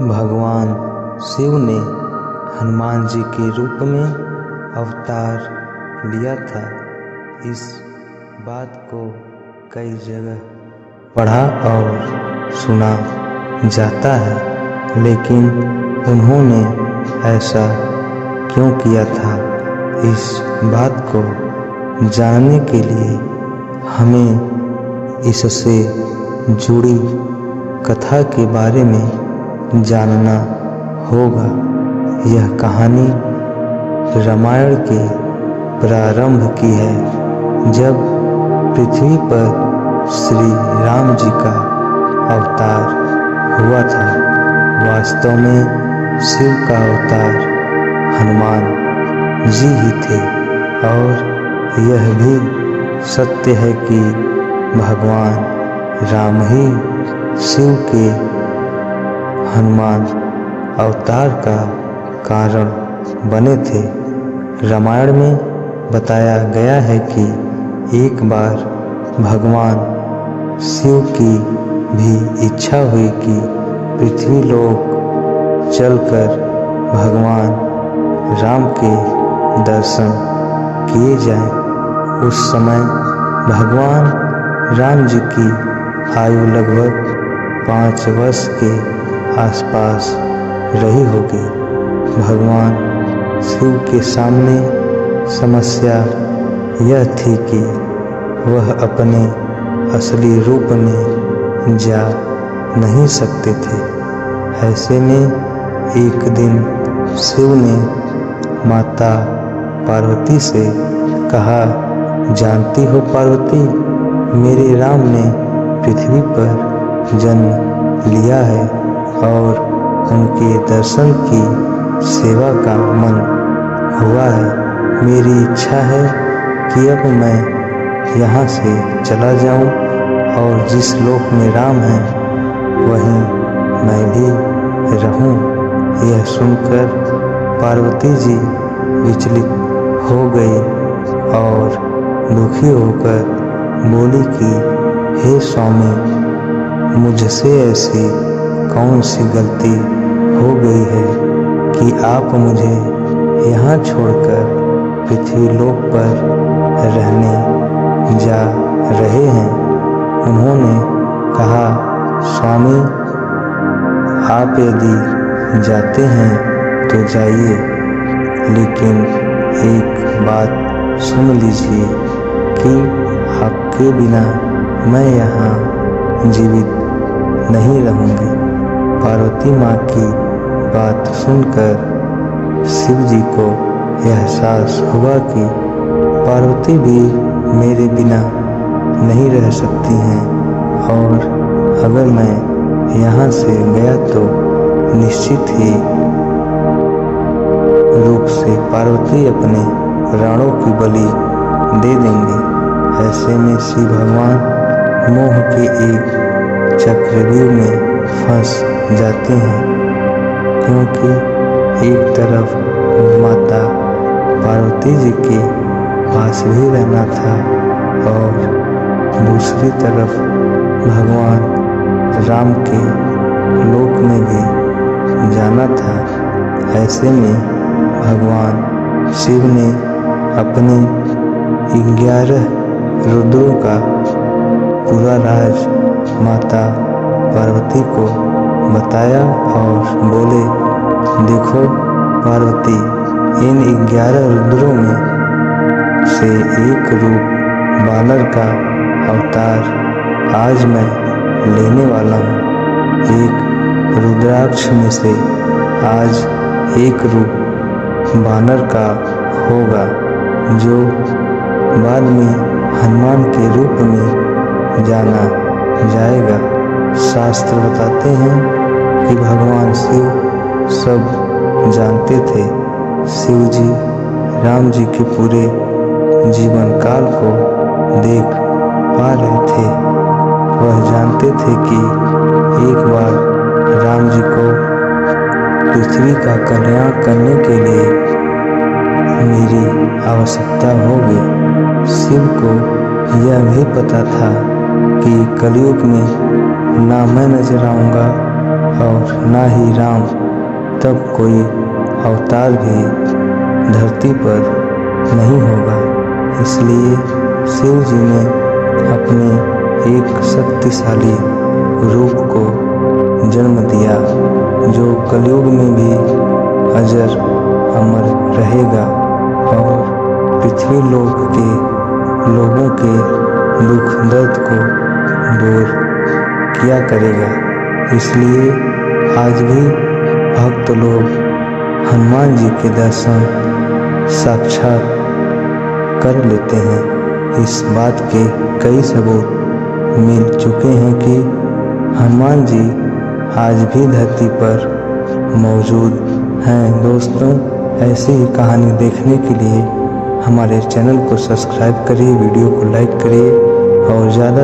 भगवान शिव ने हनुमान जी के रूप में अवतार लिया था। इस बात को कई जगह पढ़ा और सुना जाता है, लेकिन उन्होंने ऐसा क्यों किया था, इस बात को जानने के लिए हमें इससे जुड़ी कथा के बारे में जानना होगा। यह कहानी रामायण के प्रारंभ की है, जब पृथ्वी पर श्री राम जी का अवतार हुआ था। वास्तव में शिव का अवतार हनुमान जी ही थे, और यह भी सत्य है कि भगवान राम ही शिव के हनुमान अवतार का कारण बने थे। रामायण में बताया गया है कि एक बार भगवान शिव की भी इच्छा हुई कि पृथ्वी लोक चलकर भगवान राम के दर्शन किए जाएं। उस समय भगवान राम जी की आयु लगभग 5 वर्ष के आसपास रही होगी। भगवान शिव के सामने समस्या यह थी कि वह अपने असली रूप में जा नहीं सकते थे। ऐसे में एक दिन शिव ने माता पार्वती से कहा, जानती हो पार्वती, मेरे राम ने पृथ्वी पर जन्म लिया है और उनके दर्शन की सेवा का मन हुआ है। मेरी इच्छा है कि अब मैं यहाँ से चला जाऊँ और जिस लोक में राम है वहीं मैं भी रहूँ। यह सुनकर पार्वती जी विचलित हो गई और दुखी होकर बोली कि हे स्वामी, मुझसे ऐसी कौन सी गलती हो गई है कि आप मुझे यहाँ छोड़कर पृथ्वी लोक पर रहने जा रहे हैं। उन्होंने कहा, स्वामी, आप यदि जाते हैं तो जाइए, लेकिन एक बात सुन लीजिए कि आपके बिना मैं यहाँ जीवित नहीं रहूँगी। पार्वती माँ की बात सुनकर शिव जी को एहसास हुआ कि पार्वती भी मेरे बिना नहीं रह सकती हैं, और अगर मैं यहाँ से गया तो निश्चित ही रूप से पार्वती अपने प्राणों की बलि दे देंगे। ऐसे में शिव भगवान मोह के एक चक्रव्यूह में फंस जाते हैं, क्योंकि एक तरफ माता पार्वती जी के पास भी रहना था और दूसरी तरफ भगवान राम के लोक में भी जाना था। ऐसे में भगवान शिव ने अपने 11 रुद्रों का पूरा राज माता पार्वती को बताया और बोले, देखो पार्वती, इन 11 रुद्रों में से एक रूप बानर का अवतार आज मैं लेने वाला हूँ। एक रुद्राक्ष में से आज एक रूप बानर का होगा, जो बाद में हनुमान के रूप में जाना जाएगा। शास्त्र बताते हैं कि भगवान शिव सब जानते थे। शिव जी राम जी के पूरे जीवन काल को देख पा रहे थे। वह जानते थे कि एक बार राम जी को पृथ्वी का कल्याण करने के लिए मेरी आवश्यकता होगी। शिव को यह भी पता था कि कलयुग में ना मैं नजर आऊँगा और ना ही राम तब कोई अवतार भी धरती पर नहीं होगा। इसलिए शिव जी ने अपने एक शक्तिशाली रूप को जन्म दिया जो कलयुग में भी अजर अमर रहेगा और पृथ्वी लोक के लोगों के दुख दर्द को दूर किया करेगा। इसलिए आज भी भक्त लोग हनुमान जी के दर्शन साक्षात कर लेते हैं। इस बात के कई सबूत मिल चुके हैं कि हनुमान जी आज भी धरती पर मौजूद हैं। दोस्तों, ऐसी ही कहानी देखने के लिए हमारे चैनल को सब्सक्राइब करिए, वीडियो को लाइक करिए और ज़्यादा